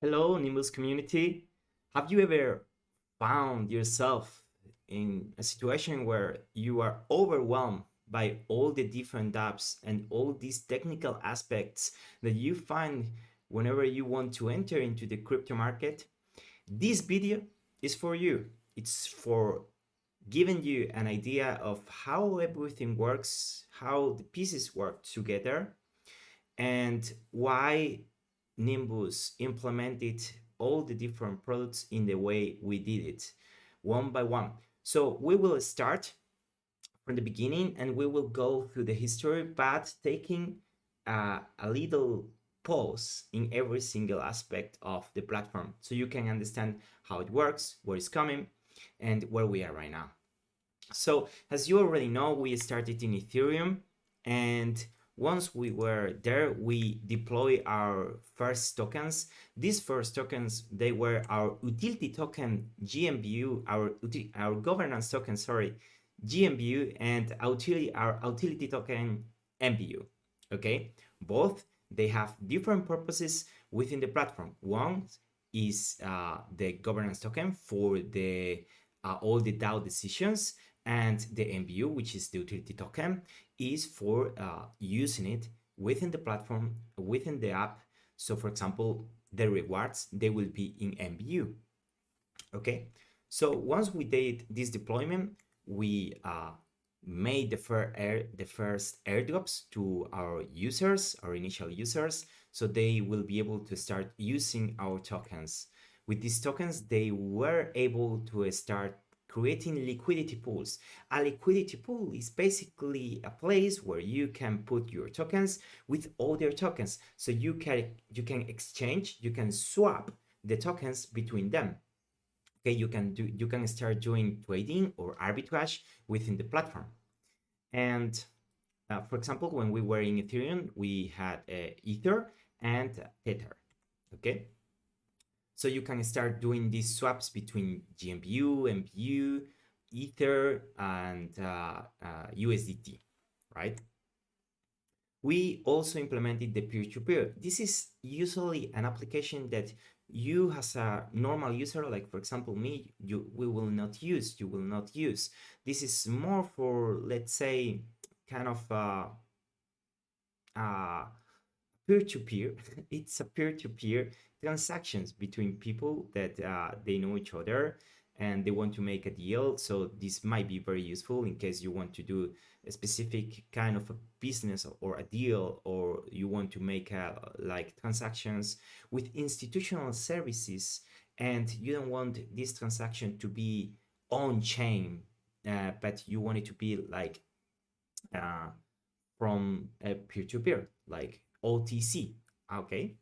Hello, Nimbus community. Have you ever found yourself in a situation where you are overwhelmed by all the different apps and all these technical aspects that you find whenever you want to enter into the crypto market? This video is for you. It's for giving you an idea of how everything works, how the pieces work together, and why Nimbus implemented all the different products in the way we did it, one by one. So we will start from the beginning and we will go through the history, but taking a little pause in every single aspect of the platform so you can understand how it works, where it's coming, and where we are right now. So as you already know, we started in Ethereum, and once we were there, we deploy our first tokens. These first tokens, they were our utility token GMBU, our governance token, sorry, GMBU, and our utility token MBU. Okay, both they have different purposes within the platform. One is the governance token for the all the DAO decisions, and the MBU, which is the utility token, is for using it within the platform, within the app. So for example, the rewards, they will be in MBU. Okay, so once we did this deployment, we made the first airdrops to our users, our initial users, so they will be able to start using our tokens. With these tokens, they were able to start creating liquidity pools. A liquidity pool is basically a place where you can put your tokens with other tokens. So you can exchange, you can swap the tokens between them. Okay, you can start doing trading or arbitrage within the platform. And for example, when we were in Ethereum, we had Ether and Tether. Okay, so you can start doing these swaps between GMBU, MBU, Ether, and USDT, right? We also implemented the peer-to-peer. This is usually an application that you as a normal user, like for example me, you will not use. This is more for, let's say, kind of peer-to-peer. It's a peer-to-peer transactions between people that they know each other and they want to make a deal. So this might be very useful in case you want to do a specific kind of a business or a deal, or you want to make like transactions with institutional services, and you don't want this transaction to be on chain, but you want it to be like uh, from a peer-to-peer, like OTC. Okay,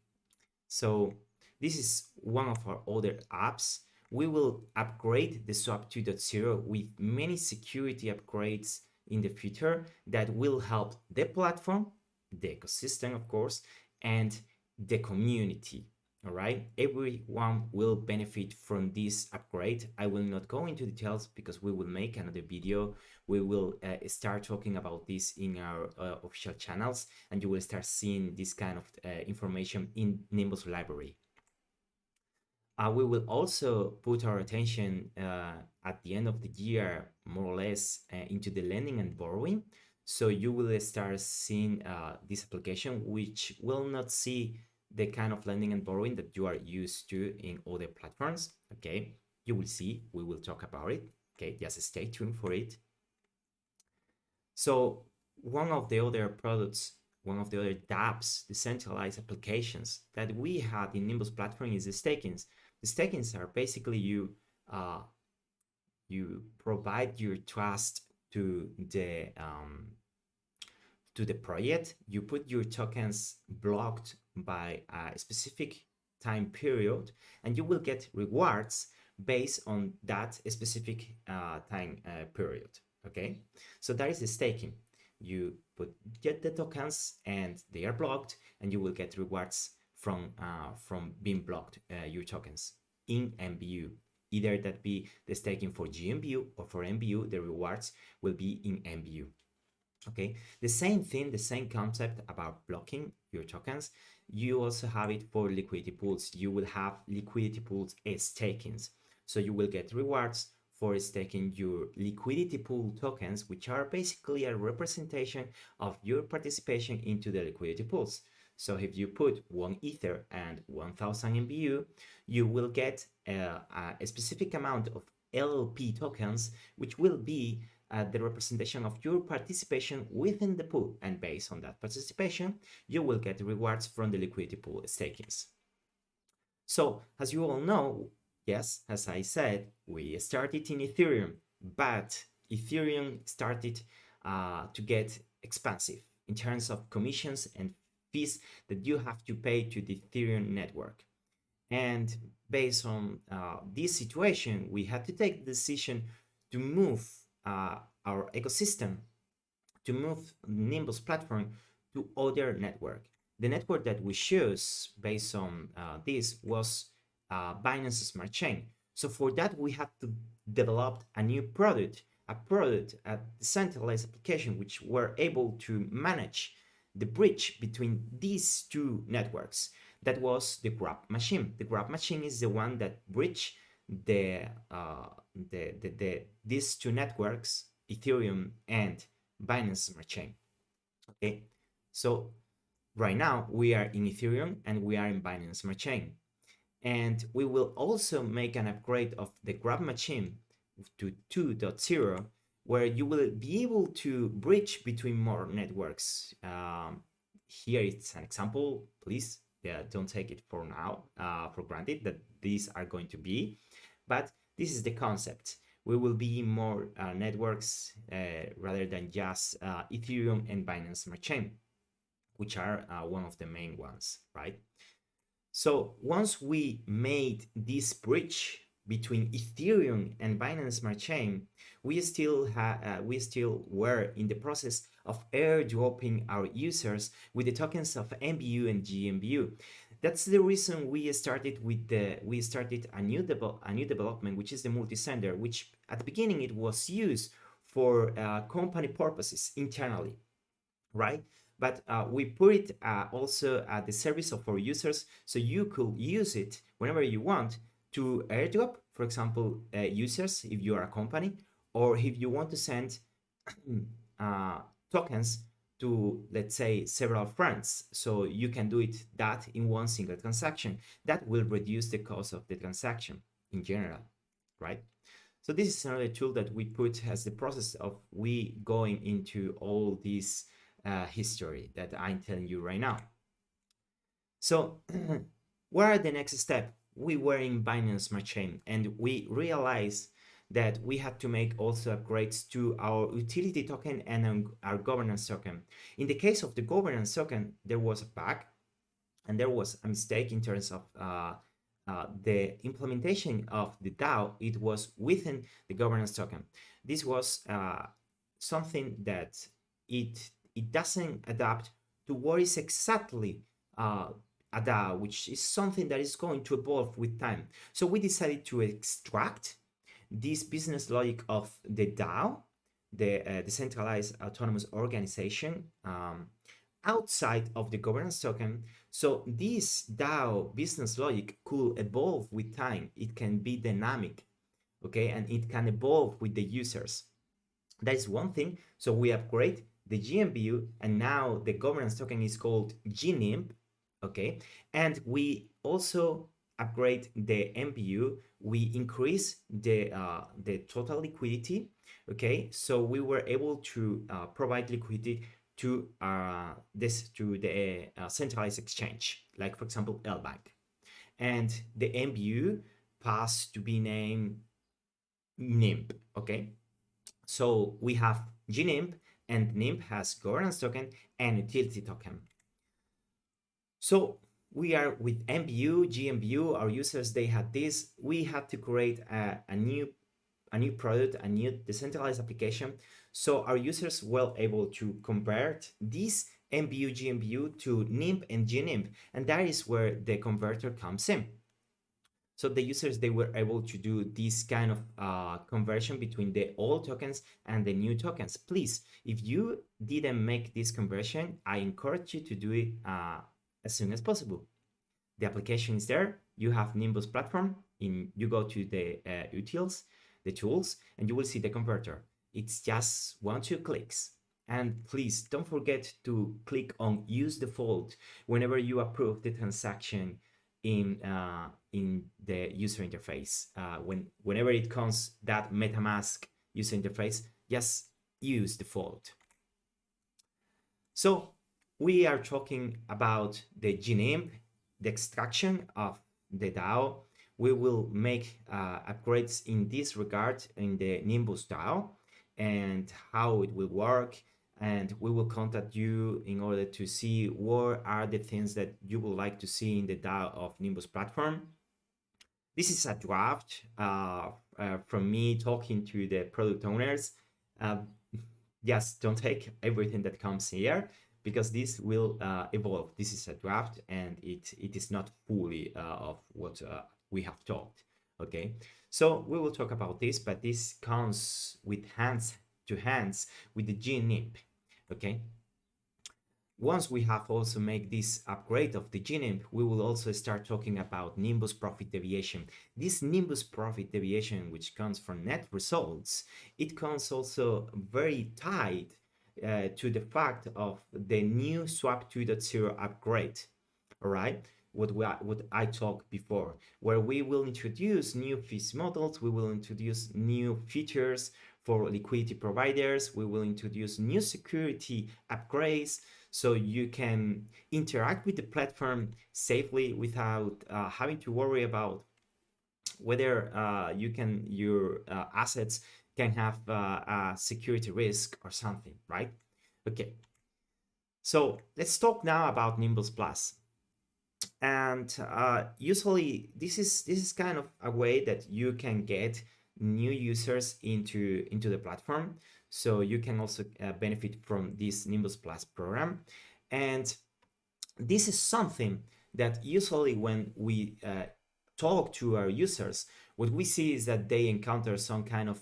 so this is one of our other apps. We will upgrade the SWAP 2.0 with many security upgrades in the future that will help the platform, the ecosystem, of course, and the community. All right, everyone will benefit from this upgrade. I will not go into details because we will make another video. We will start talking about this in our official channels, and you will start seeing this kind of information in Nimbus Library. We will also put our attention at the end of the year, more or less, into the lending and borrowing. So you will start seeing this application, which will not see the kind of lending and borrowing that you are used to in other platforms. Okay, you will see, we will talk about it. Okay, just stay tuned for it. So one of the other products, one of the other dApps, decentralized applications that we had in Nimbus Platform is the stakings. The stakings are basically you provide your trust to the project. You put your tokens blocked by a specific time period, and you will get rewards based on that specific time period. Okay, so that is the staking. You get the tokens and they are blocked, and you will get rewards from being blocked your tokens in MBU. Either that be the staking for GMBU or for MBU, the rewards will be in MBU. Okay, the same thing, the same concept about blocking your tokens. you also have it for liquidity pools. You will have liquidity pools stakings. So you will get rewards for staking your liquidity pool tokens, which are basically a representation of your participation into the liquidity pools. So if you put 1 Ether and 1000 MBU, you will get a specific amount of LLP tokens, which will be the representation of your participation within the pool. And based on that participation, you will get rewards from the liquidity pool stakings. So as you all know, yes, as I said, we started in Ethereum, but Ethereum started to get expensive in terms of commissions and fees that you have to pay to the Ethereum network. And based on this situation, we had to take the decision to move our ecosystem, to move Nimbus platform to other network. The network that we chose based on this was Binance Smart Chain. So for that, we had to develop a new product, a decentralized application, which were able to manage the bridge between these two networks. That was the Grab machine. The Grab machine is the one that bridge these two networks, Ethereum and Binance Smart Chain. Okay, so right now we are in Ethereum and we are in Binance Smart Chain. And we will also make an upgrade of the Grab machine to 2.0, where you will be able to bridge between more networks. Here it's an example, please. Don't take it for now, for granted that these are going to be, but this is the concept. We will be more networks rather than just Ethereum and Binance Smart Chain, which are one of the main ones, right? So once we made this bridge between Ethereum and Binance Smart Chain, we still were in the process of airdropping our users with the tokens of MBU and GMBU. That's the reason we started a new development, which is the multi-sender, which at the beginning it was used for company purposes internally, right? But we put it also at the service of our users, so you could use it whenever you want to airdrop, for example, users if you are a company, or if you want to send tokens to, let's say, several friends. So you can do that in one single transaction. That will reduce the cost of the transaction in general, right? So this is another tool that we put as the process of we going into all this history that I'm telling you right now. So what are the next step? We were in Binance Smart Chain and we realized that we had to make also upgrades to our utility token and our governance token. In the case of the governance token, there was a bug and there was a mistake in terms of the implementation of the DAO. It was within the governance token. This was something that it doesn't adapt to what is exactly a DAO, which is something that is going to evolve with time. So we decided to extract this business logic of the DAO, the decentralized autonomous organization, outside of the governance token. So this DAO business logic could evolve with time. It can be dynamic, okay, and it can evolve with the users. That is one thing. So we upgrade the GMBU, and now the governance token is called GNIMB, okay, and we also upgrade the MBU. We increase the total liquidity, okay, so we were able to provide liquidity to the centralized exchange, like for example LBank, and the MBU passed to be named NIMB, okay. So we have GNIMB, and NIMB has governance token and utility token. So we are with MBU, GMBU, our users, they had this. We had to create a new product, a new decentralized application. So our users were able to convert this MBU, GMBU to NIMB and GNIMB. And that is where the converter comes in. So the users, they were able to do this kind of conversion between the old tokens and the new tokens. Please, if you didn't make this conversion, I encourage you to do it as soon as possible. The application is there. You have Nimbus Platform. You go to the utils, the tools, and you will see the converter. It's just 1-2 clicks. And please don't forget to click on use default whenever you approve the transaction in the user interface. Whenever it comes that MetaMask user interface, just use default. So we are talking about the GNIMB, the extraction of the DAO. We will make upgrades in this regard in the Nimbus DAO and how it will work. And we will contact you in order to see what are the things that you would like to see in the DAO of Nimbus Platform. This is a draft from me talking to the product owners. Just don't take everything that comes here, because this will evolve. This is a draft and it is not fully of what we have talked. Okay, so we will talk about this, but this comes with hands to hands with the GNIMB. Okay, once we have also made this upgrade of the GNIMB, we will also start talking about Nimbus profit deviation. This Nimbus profit deviation, which comes from net results, it comes also very tied to the fact of the new Swap 2.0 upgrade. All right, what I talked before, where we will introduce new fees models, we will introduce new features for liquidity providers, we will introduce new security upgrades, so you can interact with the platform safely without having to worry about whether your assets can have a security risk or something, right? Okay, so let's talk now about Nimbus Plus. And usually this is kind of a way that you can get new users into the platform, so you can also benefit from this Nimbus Plus program. And this is something that usually when we talk to our users, what we see is that they encounter some kind of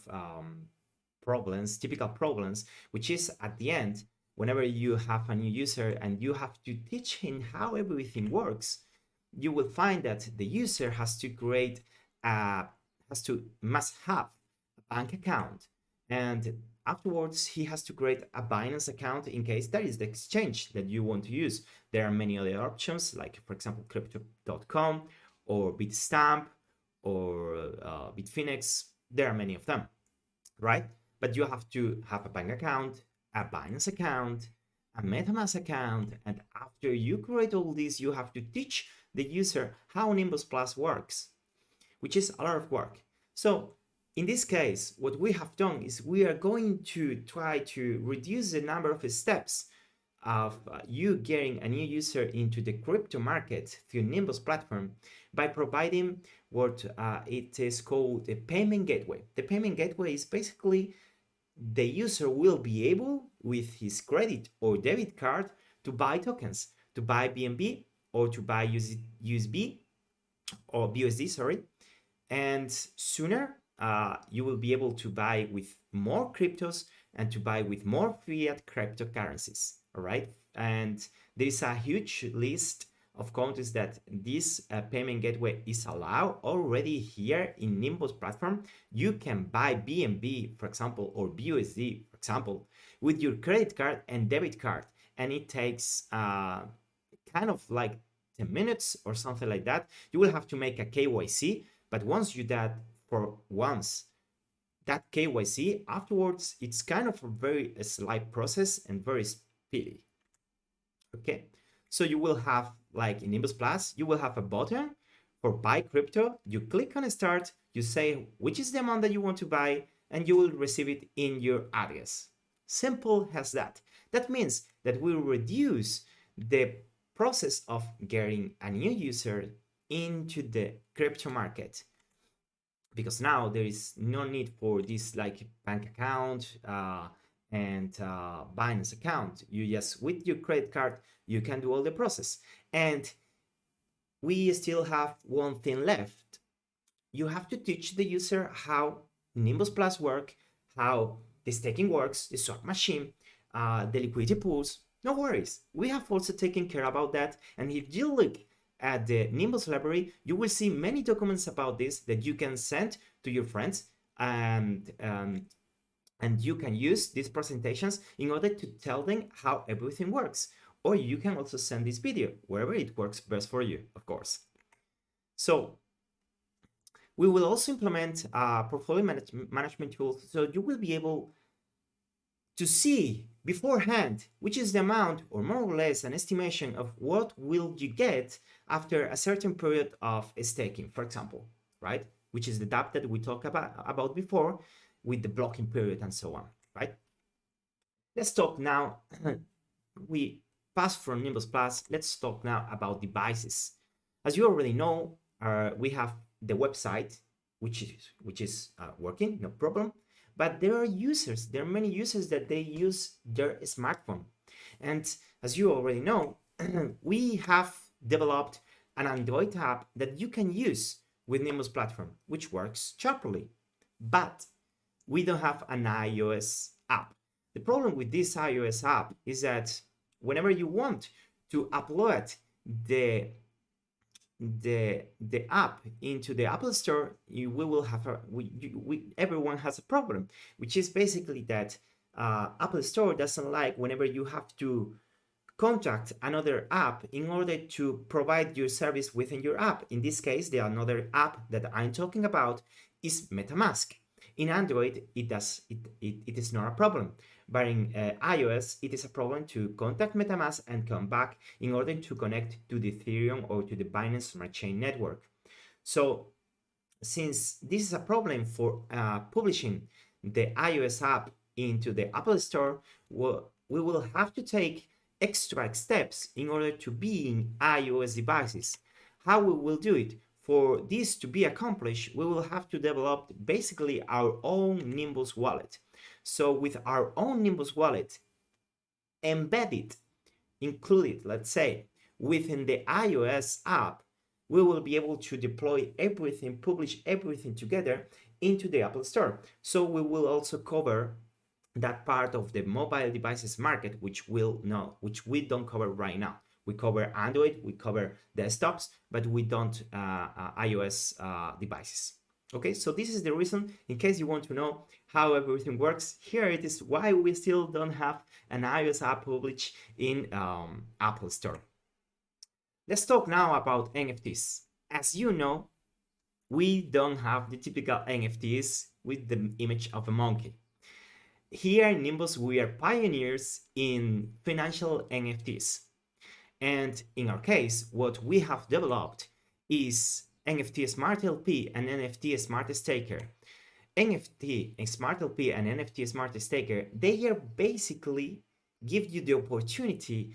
problems, typical problems, which is at the end, whenever you have a new user and you have to teach him how everything works, you will find that the user must have a bank account, and afterwards he has to create a Binance account in case that is the exchange that you want to use. There are many other options, like for example crypto.com or Bitstamp or Bitfinex. There are many of them, right? But you have to have a bank account, a Binance account, a MetaMask account, and after you create all these, you have to teach the user how Nimbus Plus works, which is a lot of work. So in this case, what we have done is we are going to try to reduce the number of steps of you getting a new user into the crypto market through Nimbus Platform by providing what it is called a payment gateway. The payment gateway is basically the user will be able, with his credit or debit card, to buy tokens, to buy BNB or to buy USD or BUSD, sorry. And sooner you will be able to buy with more cryptos and to buy with more fiat cryptocurrencies. All right. And there is a huge list of countries that this payment gateway is allowed already here in Nimbus Platform. You can buy BNB, for example, or BUSD, for example, with your credit card and debit card. And it takes kind of like 10 minutes or something like that. You will have to make a KYC, but once you that KYC, afterwards, it's kind of a very slight process and very speedy. Okay, so you will have, like in Nimbus Plus, you will have a button for buy crypto. You click on start, you say which is the amount that you want to buy, and you will receive it in your address. Simple as that. That means that we will reduce the process of getting a new user into the crypto market, because now there is no need for this like bank account and Binance account. You just, with your credit card, you can do all the process. And we still have one thing left. You have to teach the user how Nimbus Plus work, how the staking works, the swap machine, the liquidity pools. No worries, we have also taken care about that. And if you look at the Nimbus library, you will see many documents about this that you can send to your friends, and you can use these presentations in order to tell them how everything works. Or you can also send this video wherever it works best for you, of course. So we will also implement portfolio management tools, so you will be able to see beforehand which is the amount, or more or less an estimation of what will you get after a certain period of staking, for example, right? Which is the DApp that we talked about before, with the blocking period and so on, right? Let's talk now. We passed from Nimbus Plus. Let's talk now about devices. As you already know, we have the website, which is working, no problem. But there are many users that they use their smartphone. And as you already know, we have developed an Android app that you can use with Nimbus Platform, which works properly. But we don't have an iOS app. The problem with this iOS app is that whenever you want to upload the app into the Apple Store, everyone has a problem, which is basically that Apple Store doesn't like whenever you have to contact another app in order to provide your service within your app. In this case, the another app that I'm talking about is MetaMask. In Android, it is not a problem, but in iOS, it is a problem to contact MetaMask and come back in order to connect to the Ethereum or to the Binance Smart Chain network. So since this is a problem for publishing the iOS app into the Apple Store, we will have to take extra steps in order to be in iOS devices. How we will do it? For this to be accomplished, we will have to develop basically our own Nimbus wallet. So with our own Nimbus wallet embedded, included, let's say, within the iOS app, we will be able to deploy everything, publish everything together into the Apple Store. So we will also cover that part of the mobile devices market, which we don't cover right now. We cover Android, we cover desktops, but we don't iOS devices. Okay, so this is the reason, in case you want to know how everything works, here it is why we still don't have an iOS app published in Apple Store. Let's talk now about NFTs. As you know, we don't have the typical NFTs with the image of a monkey. Here in Nimbus, we are pioneers in financial NFTs. And in our case, what we have developed is NFT Smart LP and NFT Smart Staker. NFT Smart LP and NFT Smart Staker, they are basically give you the opportunity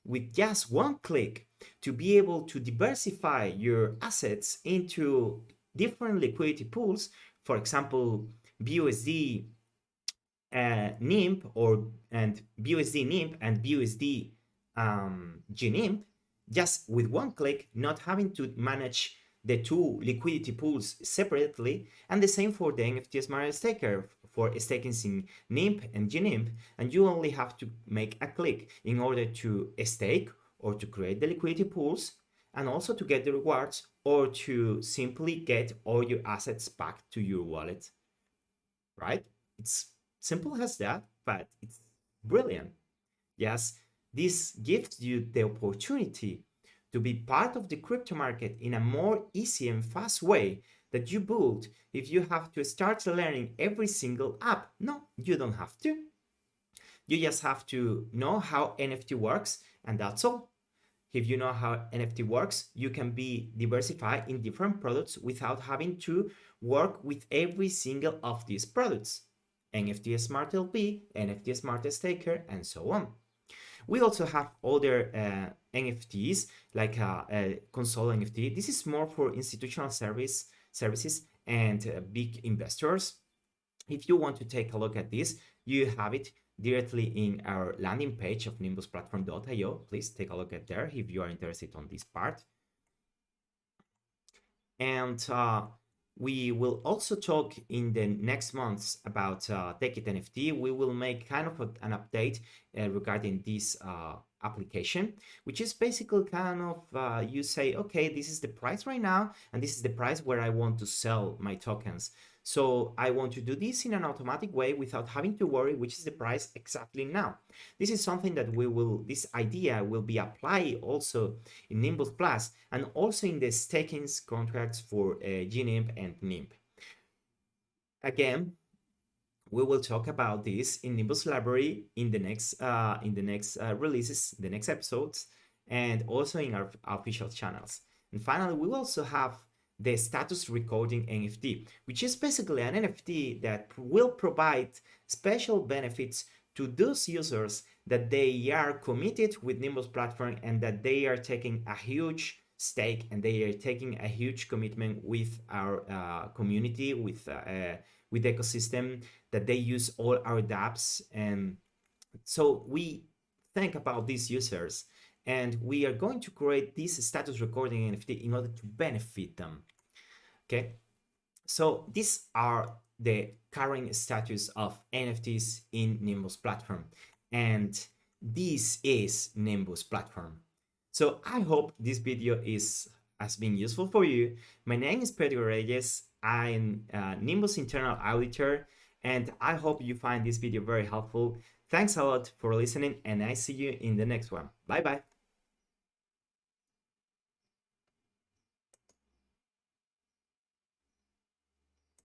with just one click to be able to diversify your assets into different liquidity pools. For example, BUSD NIMP and BUSD NIMP and BUSD GNIMP, just with one click, not having to manage the two liquidity pools separately. And the same for the NFT Smart Staker for staking in NIMP and GNIMP, and you only have to make a click in order to stake or to create the liquidity pools, and also to get the rewards, or to simply get all your assets back to your wallet, right? It's simple as that, but it's brilliant. Yes, this gives you the opportunity to be part of the crypto market in a more easy and fast way that you build if you have to start learning every single app. No, you don't have to. You just have to know how NFT works, and that's all. If you know how NFT works, you can be diversified in different products without having to work with every single of these products. NFT Smart LP, NFT Smart Staker, and so on. We also have other NFTs, like a console NFT. This is more for institutional services and big investors. If you want to take a look at this, you have it directly in our landing page of nimbusplatform.io. Please take a look at there if you are interested on this part. And We will also talk in the next months about Take It NFT. We will make kind of an update regarding this application, which is basically kind of you say, okay, this is the price right now, and this is the price where I want to sell my tokens. So I want to do this in an automatic way without having to worry which is the price exactly now. This is something that this idea will be applied also in Nimbus Plus and also in the staking contracts for GNIMB and NIMB. Again, we will talk about this in Nimbus Library in the next releases, the next episodes, and also in our official channels. And finally, we will also have the status recording NFT, which is basically an NFT that will provide special benefits to those users that they are committed with Nimbus Platform and that they are taking a huge stake and they are taking a huge commitment with our community, with the ecosystem, that they use all our dApps. And so we think about these users and we are going to create this status recording NFT in order to benefit them. Okay, so these are the current status of NFTs in Nimbus Platform, and this is Nimbus Platform. So I hope this video has been useful for you. My name is Pedro Reyes. I'm Nimbus Internal Auditor, and I hope you find this video very helpful. Thanks a lot for listening, and I see you in the next one. Bye bye.